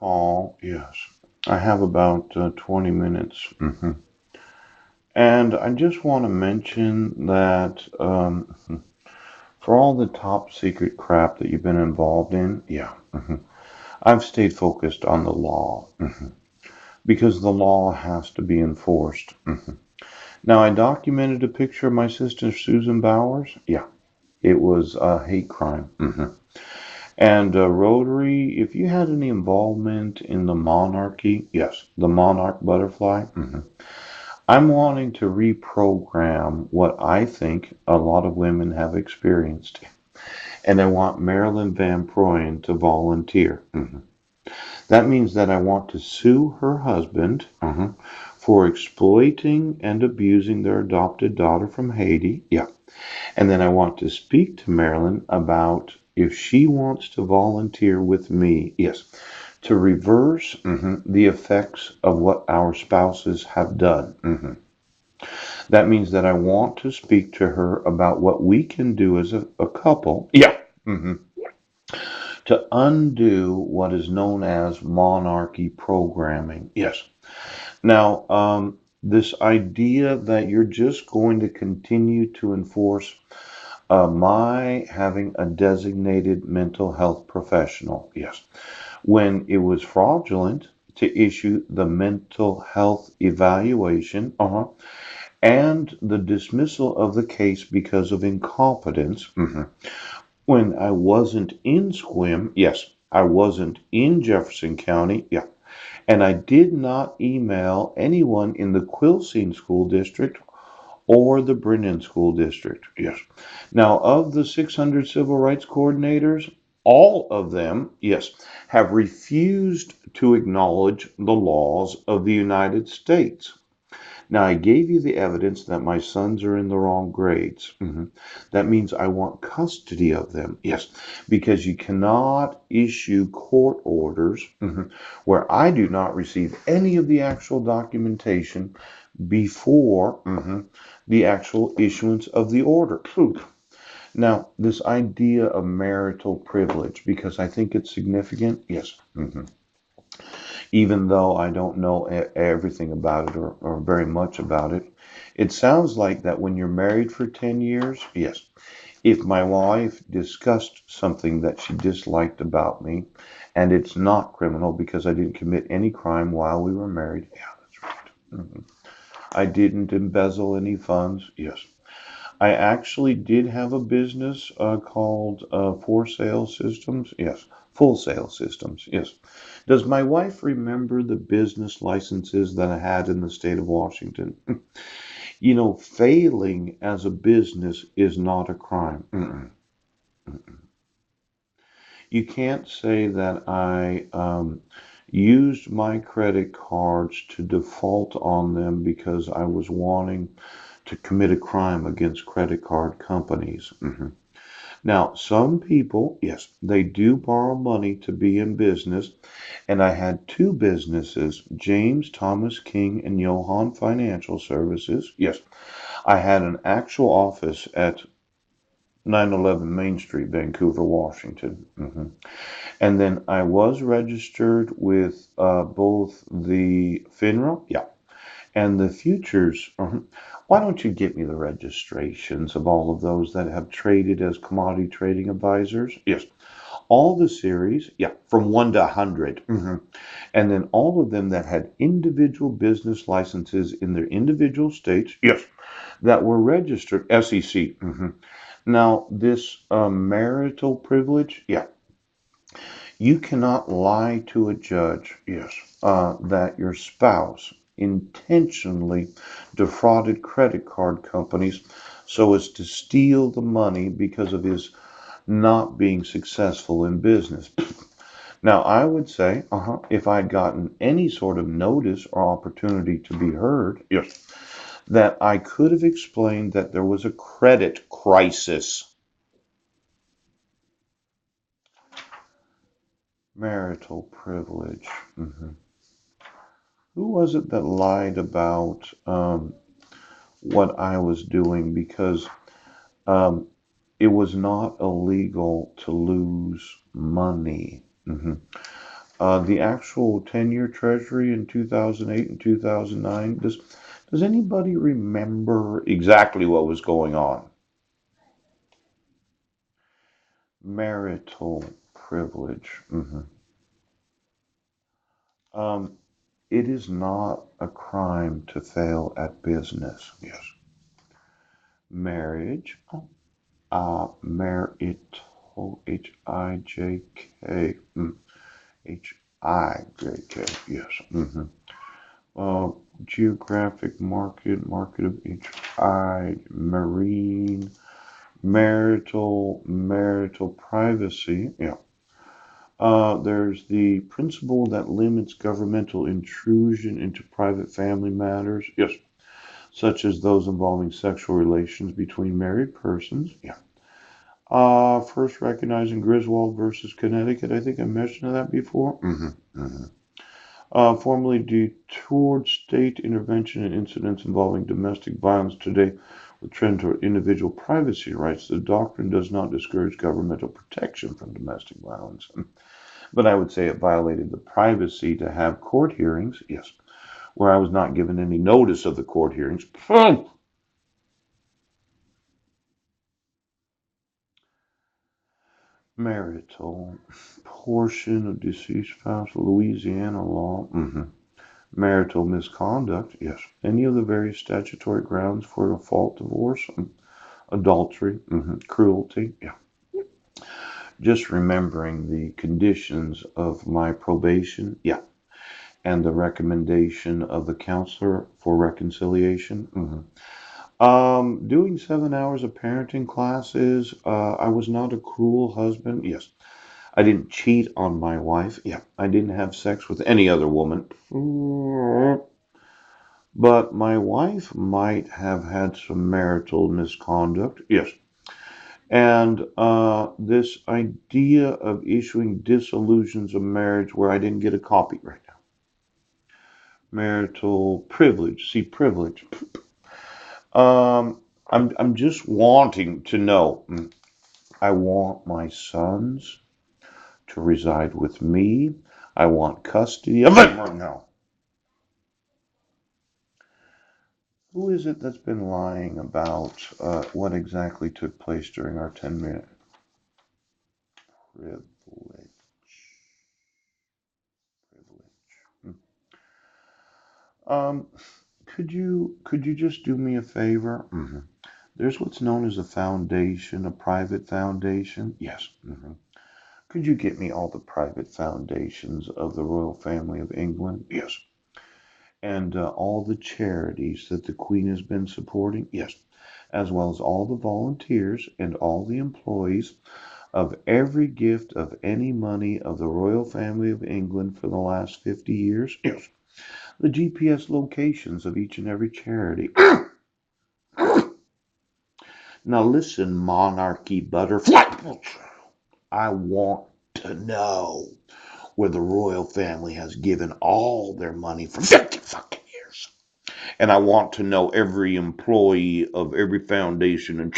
Oh, yes. I have about 20 minutes. And I just want to mention that for all the top secret crap that you've been involved in, yeah, I've stayed focused on the law because the law has to be enforced. Now, I documented a picture of my sister Susan Bowers. Yeah, it was a hate crime. And Rotary, if you had any involvement in the monarchy, yes, the monarch butterfly, I'm wanting to reprogram what I think a lot of women have experienced. And I want Marilyn Van Proyen to volunteer. That means that I want to sue her husband for exploiting and abusing their adopted daughter from Haiti. Yeah. And then I want to speak to Marilyn about if she wants to volunteer with me. Yes. To reverse the effects of what our spouses have done. That means that I want to speak to her about what we can do as a couple. Yeah. hmm To undo what is known as monarchy programming. Yes. Now, this idea that you're just going to continue to enforce my having a designated mental health professional. Yes. When it was fraudulent to issue the mental health evaluation, and the dismissal of the case because of incompetence. When I wasn't in Squim, yes, I wasn't in Jefferson County, yeah, and I did not email anyone in the Quilcene School District or the Brennan School District, yes. Now, of the 600 civil rights coordinators, all of them, yes, have refused to acknowledge the laws of the United States. Now, I gave you the evidence that my sons are in the wrong grades. That means I want custody of them. Yes, because you cannot issue court orders where I do not receive any of the actual documentation before the actual issuance of the order. Now, this idea of marital privilege, because I think it's significant, yes. Even though I don't know everything about it or very much about it. It sounds like that when you're married for 10 years, yes, if my wife discussed something that she disliked about me, and it's not criminal because I didn't commit any crime while we were married, yeah, that's right. I didn't embezzle any funds, yes. I actually did have a business called For Sale Systems. Yes. Full Sale Systems. Yes. Does my wife remember the business licenses that I had in the state of Washington? You know, failing as a business is not a crime. You can't say that I used my credit cards to default on them because I was wanting to commit a crime against credit card companies. Now, some people, yes, they do borrow money to be in business. And I had two businesses, James Thomas King and Johann Financial Services. Yes, I had an actual office at 911 Main Street, Vancouver, Washington. And then I was registered with both the FINRA, yeah, and the futures. Why don't you get me the registrations of all of those that have traded as commodity trading advisors? Yes, all the series, yeah, from 1 to 100. And then all of them that had individual business licenses in their individual states, yes, that were registered SEC. Now, this marital privilege, yeah, you cannot lie to a judge, yes, that your spouse intentionally defrauded credit card companies so as to steal the money because of his not being successful in business. Now, I would say, if I'd gotten any sort of notice or opportunity to be heard, yes, that I could have explained that there was a credit crisis. Marital privilege. Who was it that lied about what I was doing? Because um, it was not illegal to lose money. The actual 10-year treasury in 2008 and 2009, does anybody remember exactly what was going on? Marital privilege. Um, it is not a crime to fail at business. Yes. Marriage. Marital. H-I-J-K. H-I-J-K. Yes. Uh, Geographic market of H-I. Marine. Marital privacy. Yeah. There's the principle that limits governmental intrusion into private family matters. Yes. Such as those involving sexual relations between married persons. Yeah. First recognizing Griswold versus Connecticut. I think I mentioned that before. Formerly detoured state intervention in incidents involving domestic violence. Today, with trend toward individual privacy rights, the doctrine does not discourage governmental protection from domestic violence. But I would say it violated the privacy to have court hearings, yes, where I was not given any notice of the court hearings. Marital portion of deceased spouse, Louisiana law. Marital misconduct, yes. Any of the various statutory grounds for default divorce, adultery, cruelty, yeah. Just remembering the conditions of my probation, yeah, and the recommendation of the counselor for reconciliation. Doing 7 hours of parenting classes. I was not a cruel husband. Yes. I didn't cheat on my wife. Yeah. I didn't have sex with any other woman. But my wife might have had some marital misconduct. Yes. And this idea of issuing dissolutions of marriage where I didn't get a copy right now. Marital privilege. See, privilege. I'm just wanting to know. I want my sons to reside with me. I want custody of them right now. Who is it that's been lying about what exactly took place during our 10-minute privilege? Privilege. Um, could you just do me a favor? There's what's known as a foundation, a private foundation. Yes. Could you get me all the private foundations of the royal family of England? Yes. And all the charities that the Queen has been supporting? Yes. As well as all the volunteers and all the employees of every gift of any money of the royal family of England for the last 50 years? Yes. The GPS locations of each and every charity. Now listen, monarchy butterfly. I want to know where the royal family has given all their money for 50 fucking years. And I want to know every employee of every foundation and